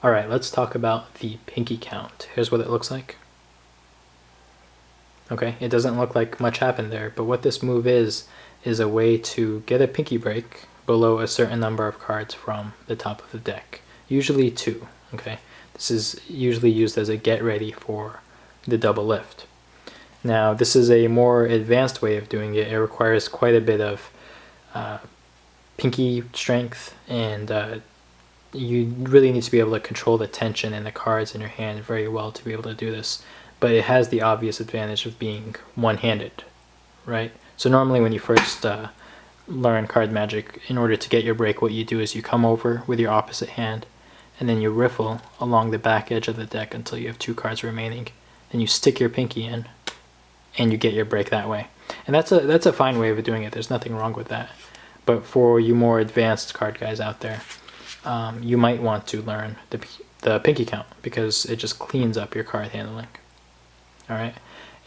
All right, let's talk about the pinky count. Here's what it looks like. Okay, it doesn't look like much happened there, but what this move is a way to get a pinky break below a certain number of cards from the top of the deck. Usually 2, okay? This is usually used as a get ready for the double lift. Now, this is a more advanced way of doing it. It requires quite a bit of pinky strength, and you really need to be able to control the tension in the cards in your hand very well to be able to do this. But it has the obvious advantage of being one-handed, right? So normally when you first learn card magic, in order to get your break, what you do is you come over with your opposite hand, and then you riffle along the back edge of the deck until you have 2 cards remaining. Then you stick your pinky in, and you get your break that way. And that's a fine way of doing it. There's nothing wrong with that. But for you more advanced card guys out there, you might want to learn the pinky count, because it just cleans up your card handling. All right,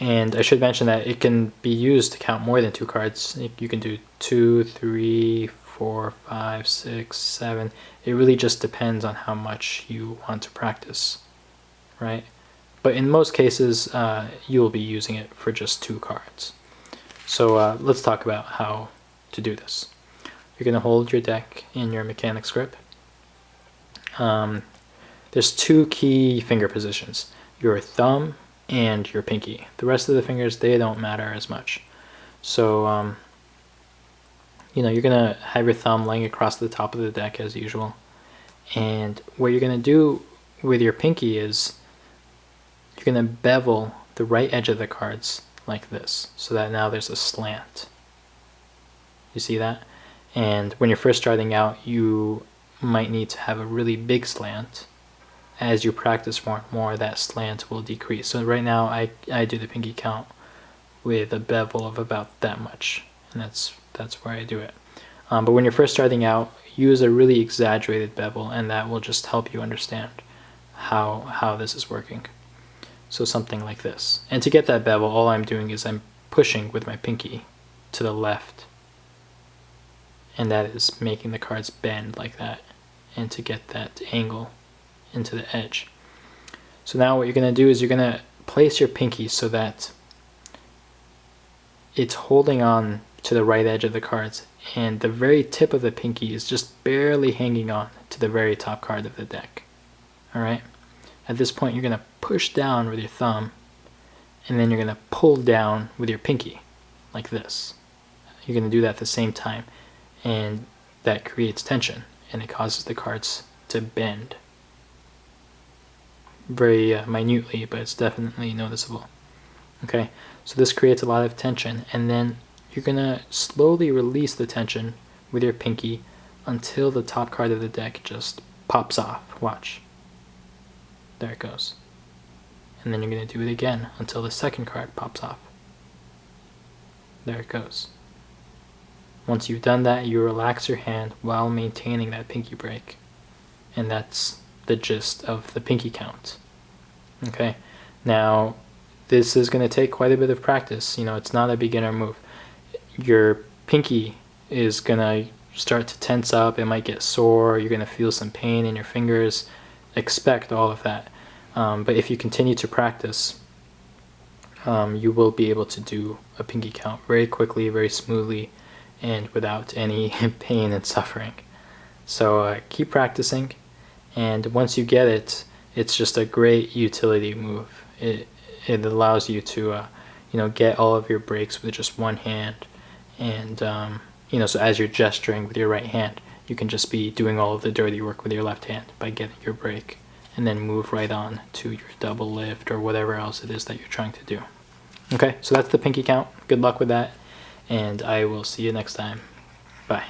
and I should mention that it can be used to count more than 2 cards. You can do 2, 3, 4, 5, 6, 7. It really just depends on how much you want to practice, right? But in most cases, you will be using it for just 2 cards. So let's talk about how to do this. You're going to hold your deck in your mechanics grip. There's 2 key finger positions: your thumb and your pinky. The rest of the fingers, they don't matter as much. So you're gonna have your thumb laying across the top of the deck as usual, and what you're gonna do with your pinky is you're gonna bevel the right edge of the cards like this, so that now there's a slant. You see that? And when you're first starting out, you might need to have a really big slant. As you practice more and more, that slant will decrease. So right now I do the pinky count with a bevel of about that much, and that's where I do it. But when you're first starting out, use a really exaggerated bevel, and that will just help you understand how this is working. So something like this. And to get that bevel, all I'm doing is I'm pushing with my pinky to the left, and that is making the cards bend like that, and to get that angle into the edge. So now what you're going to do is you're going to place your pinky so that it's holding on to the right edge of the cards, and the very tip of the pinky is just barely hanging on to the very top card of the deck. Alright? At this point, you're going to push down with your thumb, and then you're going to pull down with your pinky, like this. You're going to do that at the same time, and that creates tension, and it causes the cards to bend. Very minutely, but it's definitely noticeable. Okay, so this creates a lot of tension, and then you're going to slowly release the tension with your pinky until the top card of the deck just pops off. Watch. There it goes. And then you're going to do it again until the second card pops off. There it goes. Once you've done that, you relax your hand while maintaining that pinky break. And that's the gist of the pinky count. Okay, now this is going to take quite a bit of practice. It's not a beginner move. Your pinky is going to start to tense up. It might get sore. You're going to feel some pain in your fingers. Expect all of that. But if you continue to practice, you will be able to do a pinky count very quickly, very smoothly, and without any pain and suffering. So keep practicing. And once you get it, it's just a great utility move. It allows you to, get all of your breaks with just one hand. And, so as you're gesturing with your right hand, you can just be doing all of the dirty work with your left hand by getting your break, and then move right on to your double lift or whatever else it is that you're trying to do. Okay, so that's the pinky count. Good luck with that, and I will see you next time. Bye.